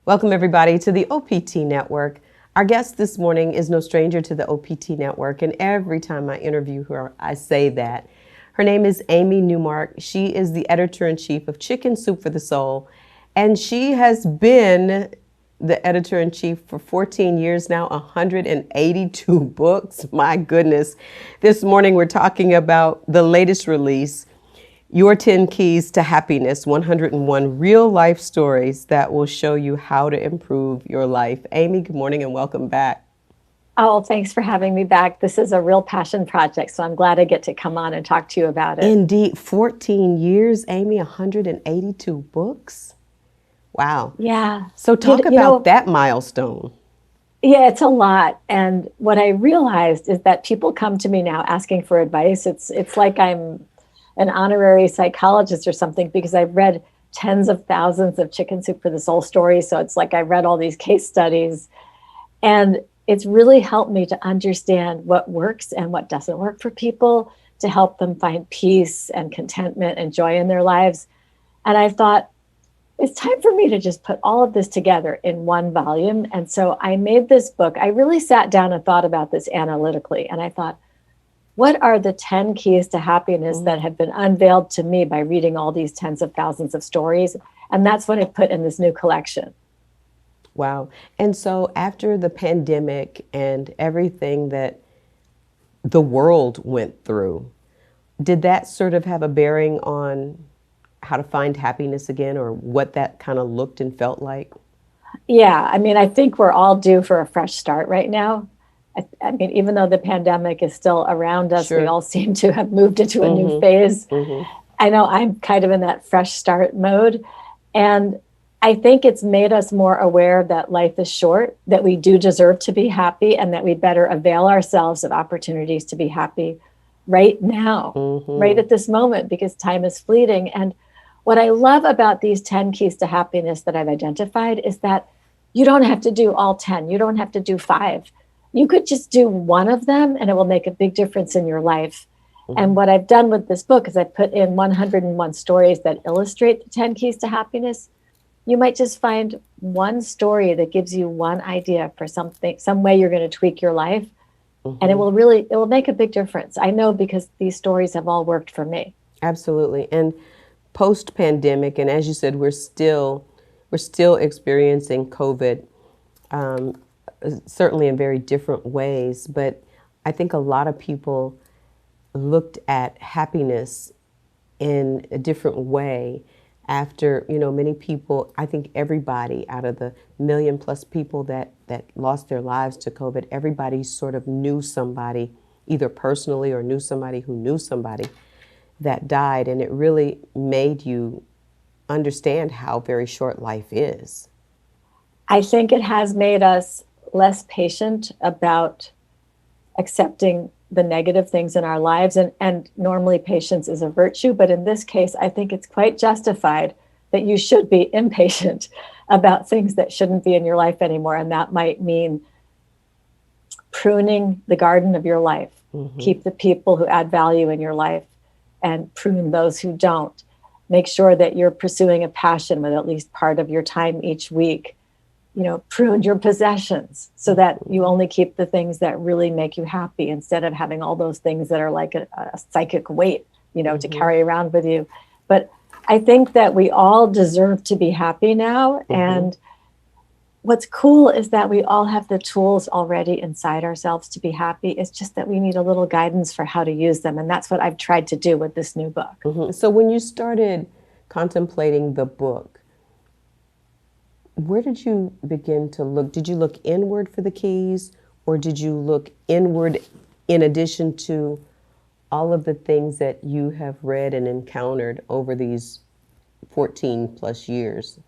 Welcome, everybody, to the OPT Network. Our guest this morning is no stranger to the OPT Network, and every time I interview her, I say that. Her name is Amy Newmark. She is the editor-in-chief of Chicken Soup for the Soul, and she has been the editor-in-chief for 14 years now, 182 books. My goodness. This morning, we're talking about the latest release, Your 10 Keys to Happiness, 101 real-life stories that will show you how to improve your life. Amy, good morning and welcome back. Oh, thanks for having me back. This is a real passion project, so I'm glad I get to come on and talk to you about it. Indeed, 14 years, Amy, 182 books. Wow. Yeah. So talk about that milestone. Yeah, it's a lot. And what I realized is that people come to me now asking for advice. It's like I'm an honorary psychologist or something, because I've read tens of thousands of Chicken Soup for the Soul stories. So it's like I read all these case studies, and it's really helped me to understand what works and what doesn't work for people, to help them find peace and contentment and joy in their lives. And I thought, it's time for me to just put all of this together in one volume. And so I made this book. I really sat down and thought about this analytically. And I thought, what are the 10 keys to happiness that have been unveiled to me by reading all these tens of thousands of stories? And that's what I put in this new collection. Wow. And so after the pandemic and everything that the world went through, did that sort of have a bearing on how to find happiness again, or what that kind of looked and felt like? Yeah. I mean, I think we're all due for a fresh start right now. I mean, even though the pandemic is still around us, we all seem to have moved into a new phase. I know I'm kind of in that fresh start mode. And I think it's made us more aware that life is short, that we do deserve to be happy, and that we better avail ourselves of opportunities to be happy right now, right at this moment, because time is fleeting. And what I love about these 10 keys to happiness that I've identified is that you don't have to do all 10. You don't have to do 5. You could just do one of them and it will make a big difference in your life. And what I've done with this book is I put in 101 stories that illustrate the 10 keys to happiness. You might just find one story that gives you one idea for something, some way you're going to tweak your life. And it will make a big difference. I know, because these stories have all worked for me. Absolutely. And post-pandemic, and as you said, we're still experiencing COVID, certainly in very different ways. But I think a lot of people looked at happiness in a different way after, many people, I think everybody out of the million plus people that lost their lives to COVID, everybody sort of knew somebody, either personally or knew somebody who knew somebody that died. And it really made you understand how very short life is. I think it has made us less patient about accepting the negative things in our lives. And normally patience is a virtue, but in this case, I think it's quite justified that you should be impatient about things that shouldn't be in your life anymore. And that might mean pruning the garden of your life. Keep the people who add value in your life and prune those who don't. Make sure that you're pursuing a passion with at least part of your time each week. Prune your possessions so that you only keep the things that really make you happy, instead of having all those things that are like a psychic weight, to carry around with you. But I think that we all deserve to be happy now. And what's cool is that we all have the tools already inside ourselves to be happy. It's just that we need a little guidance for how to use them. And that's what I've tried to do with this new book. So when you started contemplating the book, where did you begin to look? Did you look inward for the keys, or did you look inward in addition to all of the things that you have read and encountered over these 14 plus years?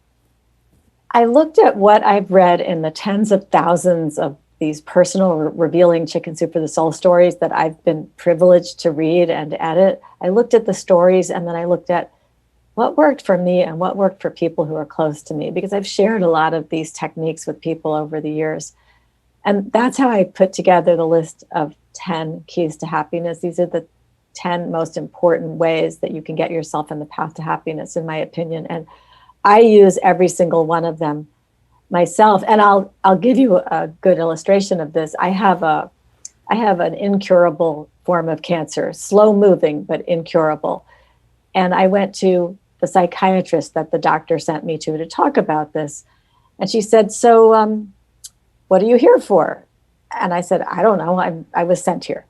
I looked at what I've read in the tens of thousands of these personal revealing Chicken Soup for the Soul stories that I've been privileged to read and edit. I looked at the stories, and then I looked at what worked for me and what worked for people who are close to me, because I've shared a lot of these techniques with people over the years. And that's how I put together the list of 10 keys to happiness. These are the 10 most important ways that you can get yourself in the path to happiness, in my opinion. And I use every single one of them myself. And I'll give you a good illustration of this. I have an incurable form of cancer, slow moving, but incurable. And I went to the psychiatrist that the doctor sent me to talk about this. And she said, so what are you here for? And I said, I don't know. I was sent here.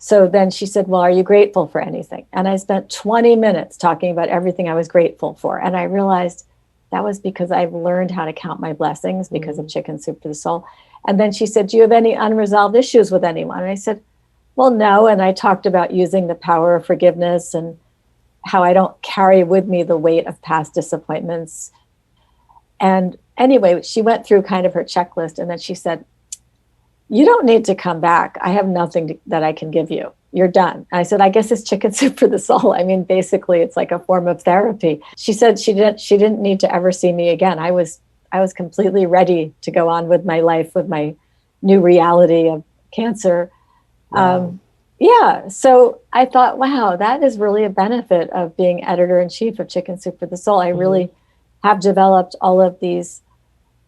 So then she said, well, are you grateful for anything? And I spent 20 minutes talking about everything I was grateful for. And I realized that was because I've learned how to count my blessings because of Chicken Soup for the Soul. And then she said, do you have any unresolved issues with anyone? And I said, well, no. And I talked about using the power of forgiveness and how I don't carry with me the weight of past disappointments. And anyway, she went through kind of her checklist. And then she said, you don't need to come back. I have nothing that I can give you. You're done. And I said, I guess it's Chicken Soup for the Soul. I mean, basically, it's like a form of therapy. She said she didn't need to ever see me again. I was completely ready to go on with my life, with my new reality of cancer. Wow. Yeah. So I thought, wow, that is really a benefit of being editor-in-chief of Chicken Soup for the Soul. I really have developed all of these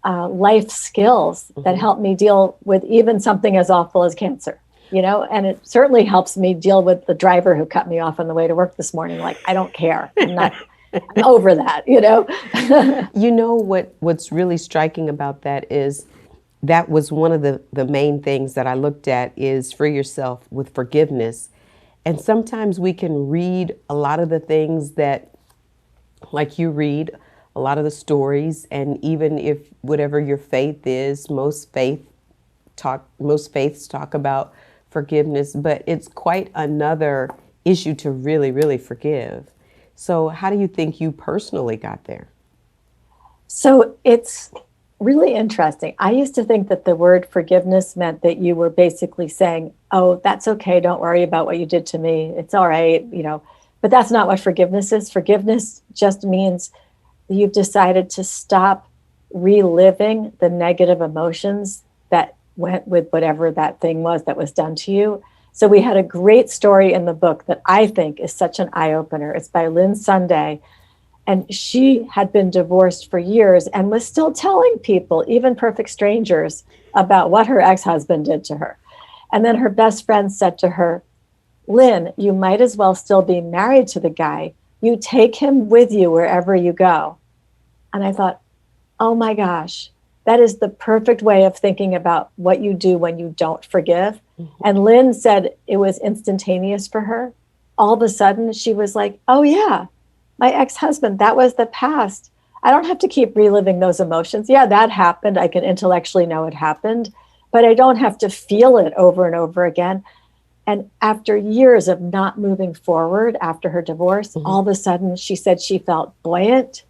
life skills that help me deal with even something as awful as cancer, and it certainly helps me deal with the driver who cut me off on the way to work this morning. Like, I don't care. I'm over that, What's really striking about that is that was one of the main things that I looked at is free yourself with forgiveness. And sometimes we can read a lot of the things that, like you read, a lot of the stories, and even if whatever your faith is, most faiths talk about forgiveness, but it's quite another issue to really, really forgive. So how do you think you personally got there? So it's really interesting. I used to think that the word forgiveness meant that you were basically saying, oh, that's okay. Don't worry about what you did to me. It's all right. But that's not what forgiveness is. Forgiveness just means you've decided to stop reliving the negative emotions that went with whatever that thing was that was done to you. So we had a great story in the book that I think is such an eye-opener. It's by Lynn Sunday. And she had been divorced for years and was still telling people, even perfect strangers, about what her ex-husband did to her. And then her best friend said to her, Lynn, you might as well still be married to the guy. You take him with you wherever you go. And I thought, oh my gosh, that is the perfect way of thinking about what you do when you don't forgive. And Lynn said it was instantaneous for her. All of a sudden, she was like, oh yeah, my ex-husband, that was the past. I don't have to keep reliving those emotions. Yeah, that happened. I can intellectually know it happened, but I don't have to feel it over and over again. And after years of not moving forward after her divorce, all of a sudden she said she felt buoyant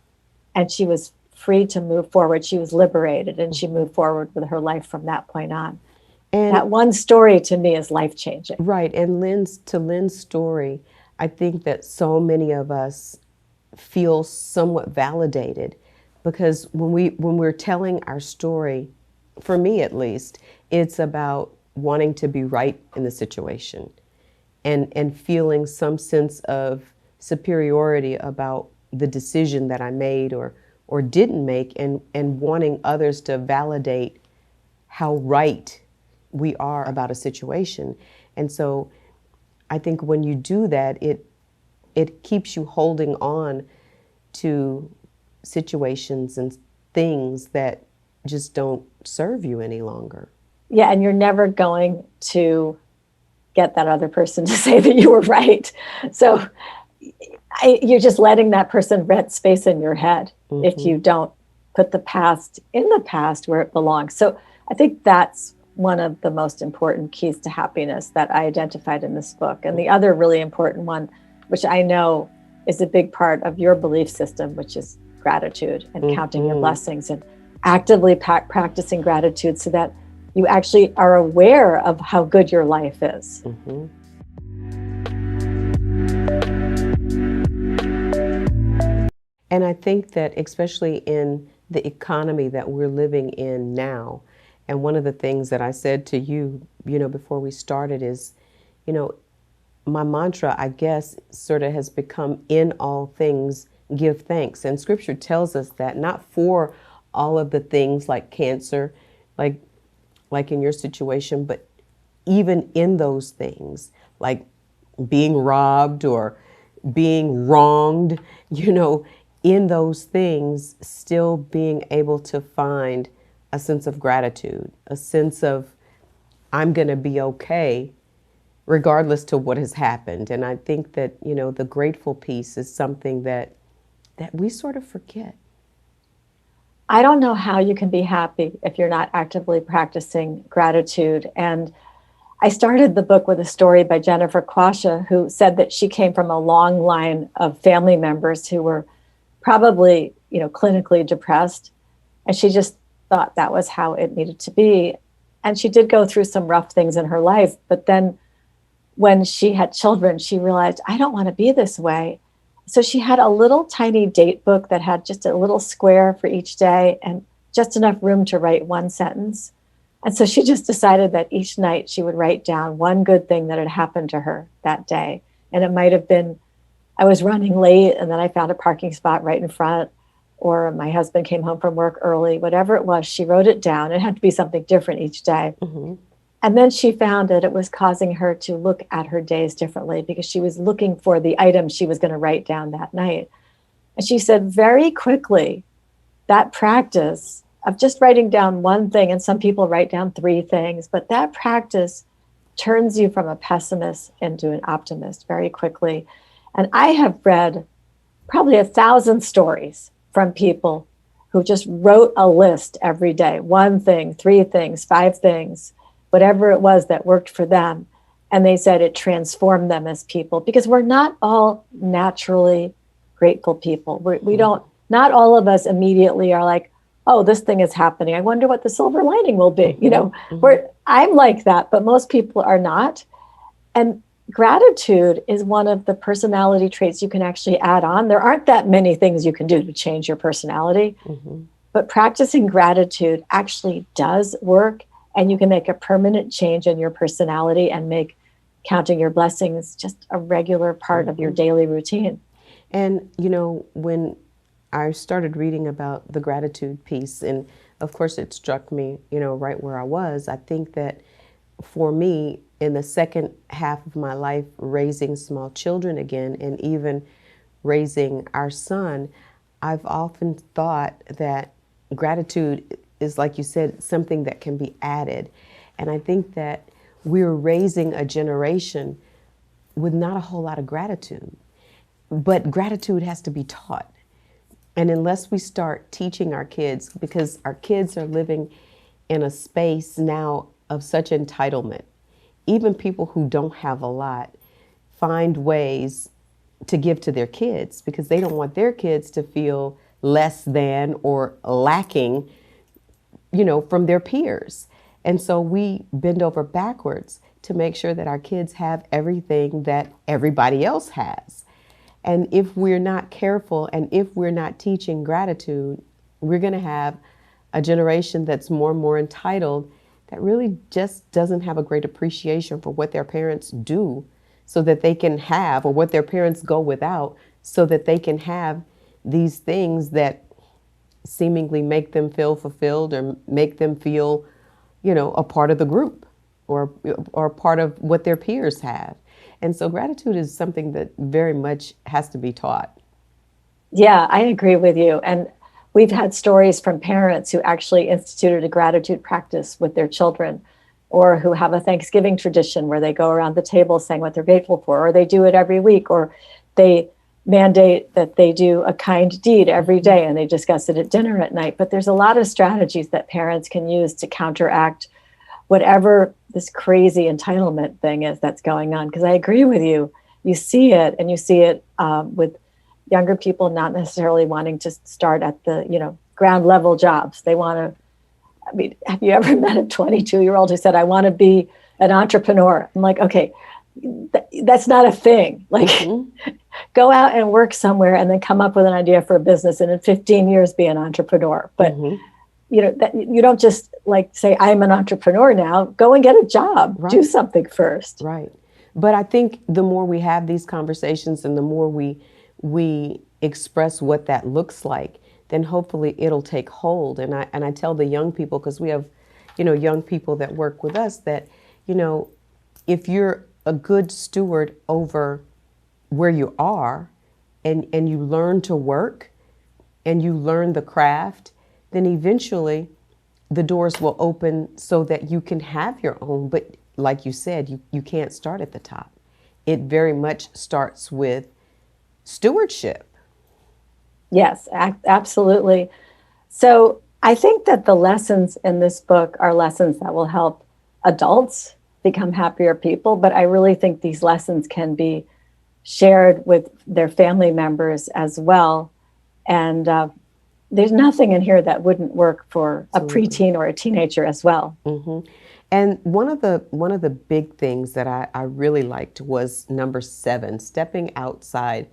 and she was free to move forward. She was liberated and she moved forward with her life from that point on. And that one story to me is life-changing. Right. And Lynn's story, I think that so many of us feel somewhat validated because when we're telling our story, for me at least, it's about wanting to be right in the situation and feeling some sense of superiority about the decision that I made or didn't make and wanting others to validate how right we are about a situation. And so I think when you do that, it keeps you holding on to situations and things that just don't serve you any longer. Yeah, and you're never going to get that other person to say that you were right. So you're just letting that person rent space in your head if you don't put the past in the past where it belongs. So I think that's one of the most important keys to happiness that I identified in this book. And the other really important one, which I know is a big part of your belief system, which is gratitude and counting your blessings and actively practicing gratitude so that you actually are aware of how good your life is. And I think that especially in the economy that we're living in now, and one of the things that I said to you, before we started is, my mantra, I guess, sort of has become in all things, give thanks. And scripture tells us that not for all of the things like cancer, like in your situation, but even in those things, like being robbed or being wronged, in those things, still being able to find a sense of gratitude, a sense of I'm going to be okay regardless to what has happened. And I think that, the grateful piece is something that we sort of forget. I don't know how you can be happy if you're not actively practicing gratitude. And I started the book with a story by Jennifer Quasha, who said that she came from a long line of family members who were probably, clinically depressed. And she just thought that was how it needed to be. And she did go through some rough things in her life. But then when she had children, she realized, I don't want to be this way. So she had a little tiny date book that had just a little square for each day and just enough room to write one sentence. And so she just decided that each night she would write down one good thing that had happened to her that day. And it might have been, I was running late and then I found a parking spot right in front, or my husband came home from work early, whatever it was, she wrote it down. It had to be something different each day. Mm-hmm. And then she found that it was causing her to look at her days differently because she was looking for the items she was going to write down that night. And she said very quickly, that practice of just writing down one thing, and some people write down 3 things, but that practice turns you from a pessimist into an optimist very quickly. And I have read probably 1,000 stories from people who just wrote a list every day, 1 thing, 3 things, 5 things, whatever it was that worked for them. And they said it transformed them as people, because we're not all naturally grateful people. We don't, not all of us immediately are like, oh, this thing is happening, I wonder what the silver lining will be. I'm like that, but most people are not. And gratitude is one of the personality traits you can actually add on. There aren't that many things you can do to change your personality, but practicing gratitude actually does work. And you can make a permanent change in your personality and make counting your blessings just a regular part of your daily routine. And, when I started reading about the gratitude piece, and of course it struck me, right where I was, I think that for me, in the second half of my life, raising small children again, and even raising our son, I've often thought that gratitude is, like you said, something that can be added. And I think that we're raising a generation with not a whole lot of gratitude. But gratitude has to be taught. And unless we start teaching our kids, because our kids are living in a space now of such entitlement, even people who don't have a lot find ways to give to their kids because they don't want their kids to feel less than or lacking from their peers. And so we bend over backwards to make sure that our kids have everything that everybody else has. And if we're not careful and if we're not teaching gratitude, we're going to have a generation that's more and more entitled that really just doesn't have a great appreciation for what their parents do so that they can have, or what their parents go without so that they can have these things that seemingly make them feel fulfilled or make them feel, a part of the group or part of what their peers have. And so gratitude is something that very much has to be taught. Yeah, I agree with you. And we've had stories from parents who actually instituted a gratitude practice with their children, or who have a Thanksgiving tradition where they go around the table saying what they're grateful for, or they do it every week, or they mandate that they do a kind deed every day and they discuss it at dinner at night. But there's a lot of strategies that parents can use to counteract whatever this crazy entitlement thing is that's going on. Because I agree with you. You see it, and you see it with younger people not necessarily wanting to start at the, ground level jobs. They want to, have you ever met a 22-year-old who said, I want to be an entrepreneur? I'm like, okay, that's not a thing. Like, go out and work somewhere and then come up with an idea for a business, and in 15 years be an entrepreneur. But you don't just like say, I'm an entrepreneur now. Go and get a job. Right. Do something first. Right. But I think the more we have these conversations and the more we express what that looks like, then hopefully it'll take hold. And I tell the young people, because we have, young people that work with us, that, if you're a good steward over where you are, and you learn to work and you learn the craft, then eventually the doors will open so that you can have your own. But like you said, you can't start at the top. It very much starts with stewardship. Yes, absolutely. So I think that the lessons in this book are lessons that will help adults become happier people, but I really think these lessons can be shared with their family members as well. And there's nothing in here that wouldn't work for a preteen or a teenager as well. Mm-hmm. And one of the big things that I really liked was number 7, stepping outside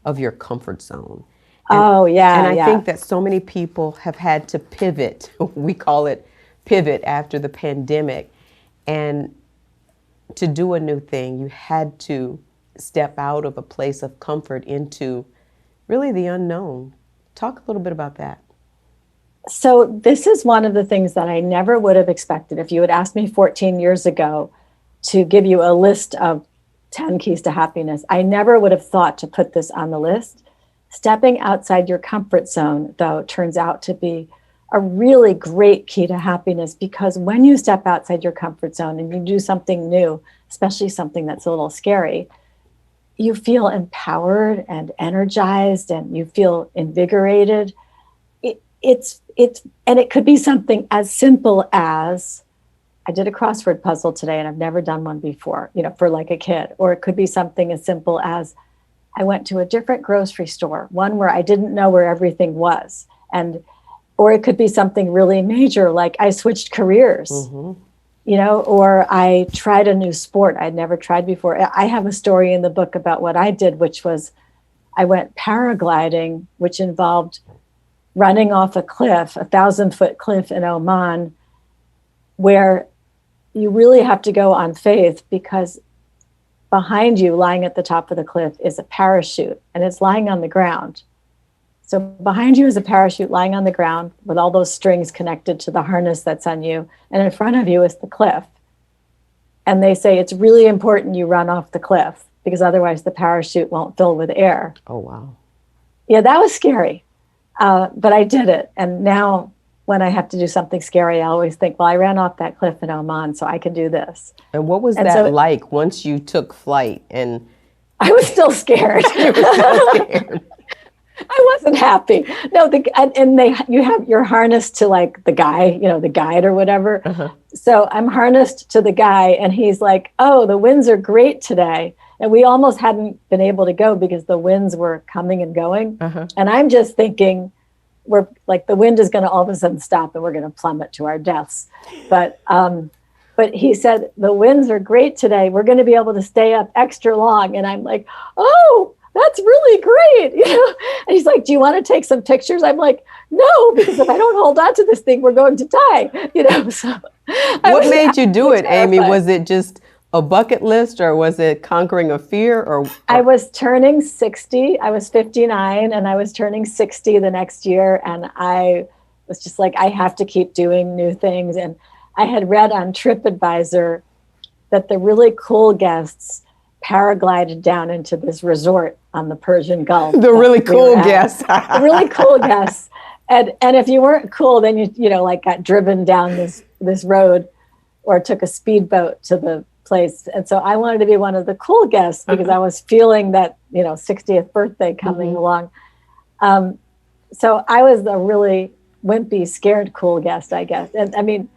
of your comfort zone. And I think that so many people have had to pivot. We call it pivot after the pandemic. And to do a new thing, you had to step out of a place of comfort into really the unknown. Talk a little bit about that. So this is one of the things that I never would have expected. If you had asked me 14 years ago to give you a list of 10 keys to happiness, I never would have thought to put this on the list. Stepping outside your comfort zone, though, turns out to be a really great key to happiness, because when you step outside your comfort zone and you do something new, especially something that's a little scary, you feel empowered and energized and you feel invigorated. And it could be something as simple as, I did a crossword puzzle today and I've never done one before, for like a kid. Or it could be something as simple as, I went to a different grocery store, one where I didn't know where everything was. Or it could be something really major, like I switched careers, or I tried a new sport I'd never tried before. I have a story in the book about what I did, which was I went paragliding, which involved running off a cliff, 1,000-foot cliff in Oman, where you really have to go on faith, because behind you, lying at the top of the cliff, is a parachute, and it's lying on the ground. So behind you is a parachute lying on the ground with all those strings connected to the harness that's on you. And in front of you is the cliff. And they say it's really important you run off the cliff, because otherwise the parachute won't fill with air. Oh, wow. Yeah, that was scary. But I did it. And now when I have to do something scary, I always think, well, I ran off that cliff in Oman, so I can do this. And what was that like once you took flight? And I was still scared. You were still scared. I wasn't happy. No, you have your harnessed to like the guy, the guide or whatever. Uh-huh. So I'm harnessed to the guy, and he's like, "Oh, the winds are great today." And we almost hadn't been able to go because the winds were coming and going. Uh-huh. And I'm just thinking, we're like, the wind is going to all of a sudden stop and we're going to plummet to our deaths. But he said, the winds are great today. We're going to be able to stay up extra long. And I'm like, oh, that's really great. And he's like, do you want to take some pictures? I'm like, no, because if I don't hold on to this thing, we're going to die. So what made you do it, Amy? Was it just a bucket list, or was it conquering a fear? Or I was turning 60. I was 59 and I was turning 60 the next year. And I was just like, I have to keep doing new things. And I had read on TripAdvisor that the really cool guests paraglided down into this resort on the Persian Gulf. The really cool guests. The really cool guests. And if you weren't cool, then you like got driven down this road or took a speedboat to the place. And so I wanted to be one of the cool guests because I was feeling that, 60th birthday coming along. So I was the really wimpy, scared, cool guest, I guess. And I mean,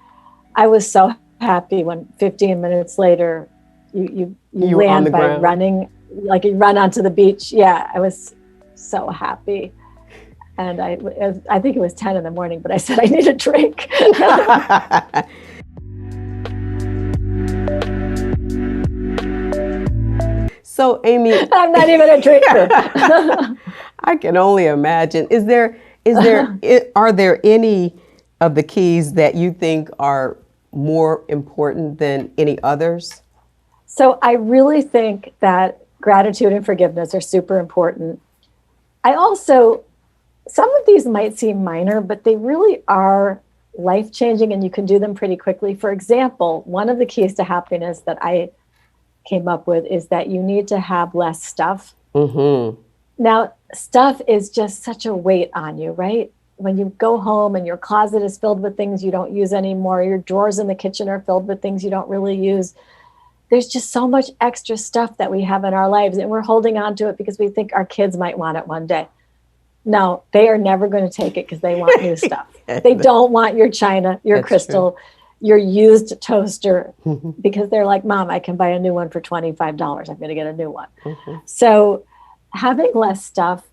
I was so happy when 15 minutes later, you land by ground. Running, like you run onto the beach. Yeah, I was so happy. And I think it was 10 in the morning, but I said, I need a drink. So, Amy, I'm not even a drinker. I can only imagine. Are there any of the keys that you think are more important than any others? So I really think that gratitude and forgiveness are super important. I also some of these might seem minor, but they really are life-changing and you can do them pretty quickly. For example, one of the keys to happiness that I came up with is that you need to have less stuff. Mm-hmm. Now, stuff is just such a weight on you, right? When you go home and your closet is filled with things you don't use anymore, your drawers in the kitchen are filled with things you don't really use. There's just so much extra stuff that we have in our lives, and we're holding on to it because we think our kids might want it one day. No, they are never going to take it because they want new stuff. They don't want your china, your That's crystal, true. your used toaster, because they're like, Mom, I can buy a new one for $25. I'm going to get a new one. So having less stuff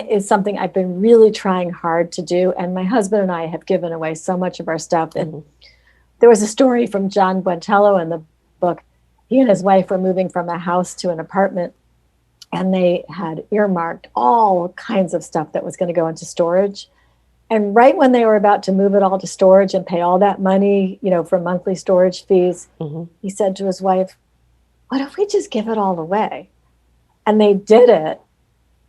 is something I've been really trying hard to do. And my husband and I have given away so much of our stuff. And there was a story from John Buentello in the book. He and his wife were moving from a house to an apartment, and they had earmarked all kinds of stuff that was going to go into storage. And right when they were about to move it all to storage and pay all that money, for monthly storage fees, he said to his wife, what if we just give it all away? And they did it.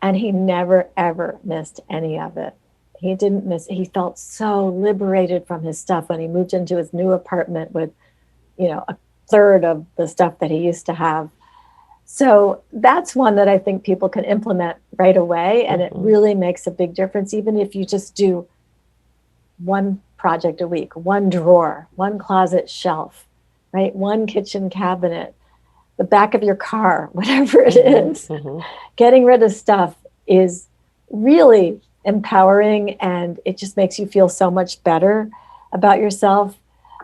And he never, ever missed any of it. He didn't miss. He felt so liberated from his stuff when he moved into his new apartment with, a third of the stuff that he used to have. So that's one that I think people can implement right away. And it really makes a big difference, even if you just do one project a week, one drawer, one closet shelf, right? One kitchen cabinet, the back of your car, whatever it is. Getting rid of stuff is really empowering, and it just makes you feel so much better about yourself.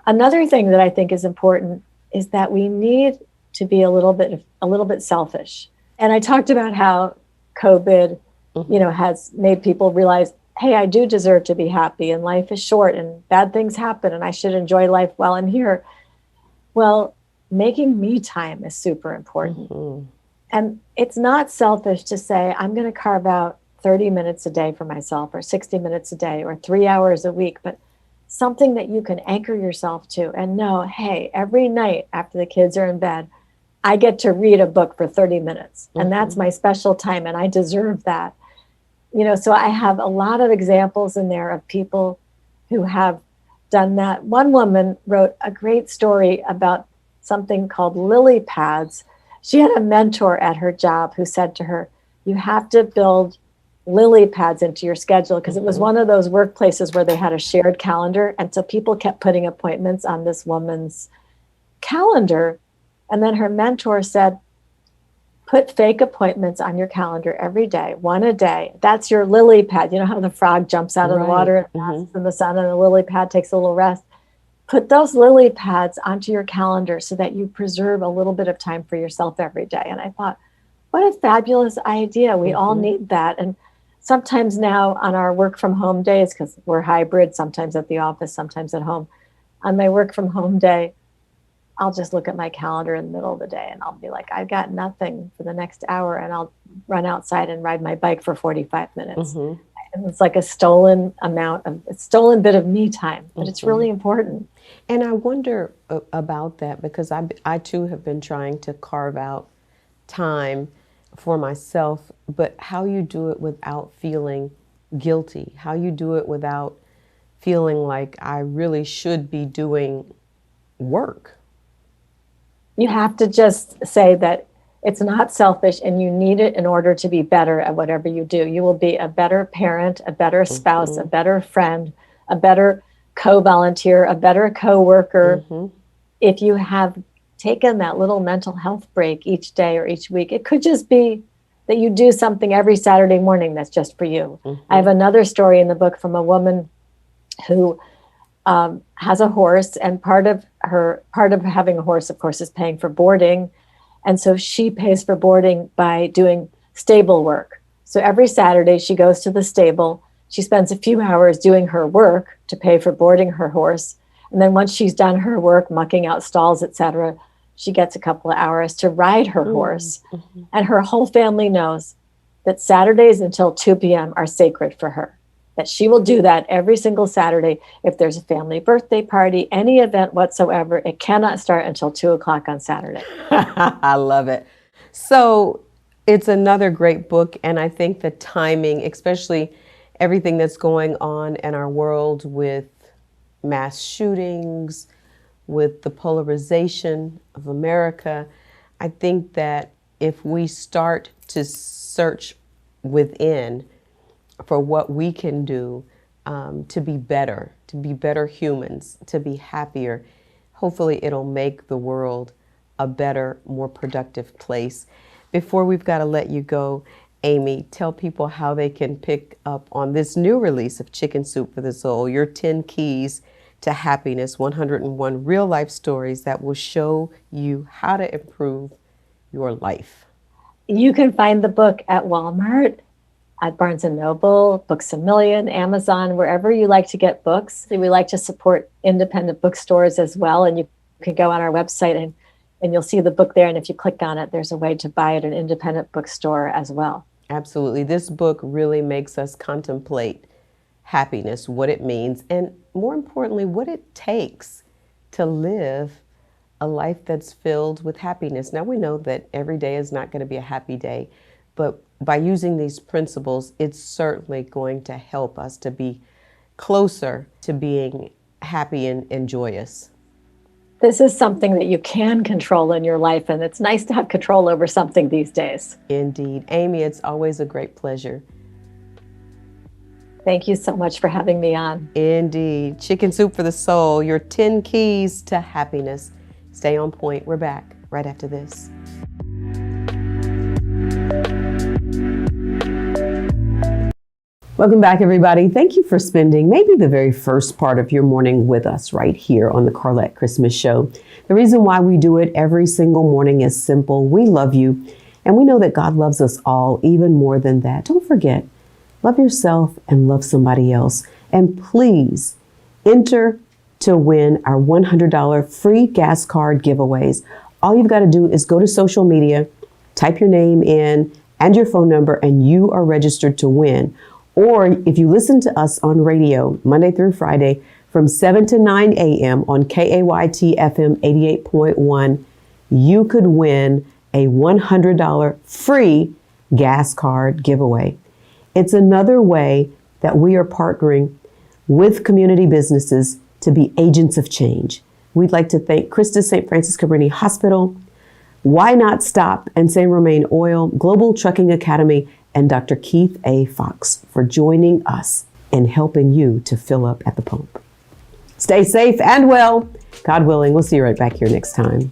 Another thing that I think is important is that we need to be a little bit selfish. And I talked about how COVID, has made people realize, hey, I do deserve to be happy, and life is short and bad things happen and I should enjoy life while I'm here. Well, making me time is super important. And it's not selfish to say, I'm going to carve out 30 minutes a day for myself, or 60 minutes a day, or 3 hours a week, but something that you can anchor yourself to and know, hey, every night after the kids are in bed, I get to read a book for 30 minutes. And that's my special time, and I deserve that. So I have a lot of examples in there of people who have done that. One woman wrote a great story about something called lily pads. She had a mentor at her job who said to her, you have to build lily pads into your schedule, because it was one of those workplaces where they had a shared calendar. And so people kept putting appointments on this woman's calendar. And then her mentor said, put fake appointments on your calendar every day, one a day. That's your lily pad. You know how the frog jumps out of the water and basks in the sun, and the lily pad takes a little rest? Put those lily pads onto your calendar so that you preserve a little bit of time for yourself every day. And I thought, what a fabulous idea. We all need that. And sometimes now on our work from home days, because we're hybrid, sometimes at the office, sometimes at home, on my work from home day, I'll just look at my calendar in the middle of the day and I'll be like, I've got nothing for the next hour, and I'll run outside and ride my bike for 45 minutes. And it's like a stolen bit of me time, but it's really important. And I wonder about that, because I too have been trying to carve out time for myself, but how you do it without feeling guilty, how you do it without feeling like I really should be doing work. You have to just say that it's not selfish and you need it in order to be better at whatever you do. You will be a better parent, a better spouse, a better friend, a better co-volunteer, a better co-worker. If you have taken that little mental health break each day or each week, it could just be that you do something every Saturday morning that's just for you. I have another story in the book from a woman who has a horse, and part of having a horse, of course, is paying for boarding. And so she pays for boarding by doing stable work. So every Saturday she goes to the stable. She spends a few hours doing her work to pay for boarding her horse. And then once she's done her work, mucking out stalls, etc., she gets a couple of hours to ride her horse. And her whole family knows that Saturdays until 2 p.m. are sacred for her, that she will do that every single Saturday. If there's a family birthday party, any event whatsoever, it cannot start until 2 o'clock on Saturday. I love it. So it's another great book. And I think the timing, especially everything that's going on in our world with mass shootings, with the polarization of America, I think that if we start to search within for what we can do to be better humans, to be happier, hopefully it'll make the world a better, more productive place. Before we've got to let you go, Amy, tell people how they can pick up on this new release of Chicken Soup for the Soul, your 10 keys to happiness, 101 real life stories that will show you how to improve your life. You can find the book at Walmart, at Barnes & Noble, Books A Million, Amazon, wherever you like to get books. We like to support independent bookstores as well. And you can go on our website and you'll see the book there. And if you click on it, there's a way to buy it at an independent bookstore as well. Absolutely. This book really makes us contemplate happiness, what it means, and more importantly, what it takes to live a life that's filled with happiness. Now, we know that every day is not going to be a happy day, but by using these principles, it's certainly going to help us to be closer to being happy and joyous. This is something that you can control in your life, and it's nice to have control over something these days. Indeed. Amy, it's always a great pleasure. Thank you so much for having me on. Indeed. Chicken Soup for the Soul, your 10 keys to happiness. Stay on point. We're back right after this. Welcome back, everybody. Thank you for spending maybe the very first part of your morning with us right here on the Carlette Christmas Show. The reason why we do it every single morning is simple. We love you, and we know that God loves us all even more than that. Don't forget, love yourself and love somebody else. And please enter to win our $100 free gas card giveaways. All you've got to do is go to social media, type your name in and your phone number, and you are registered to win. Or if you listen to us on radio Monday through Friday from 7 to 9 a.m. on KAYT FM 88.1, you could win a $100 free gas card giveaway. It's another way that we are partnering with community businesses to be agents of change. We'd like to thank Christus St. Francis Cabrini Hospital, Why Not Stop and San Romain Oil, Global Trucking Academy, and Dr. Keith A. Fox for joining us and helping you to fill up at the pump. Stay safe and well. God willing, we'll see you right back here next time.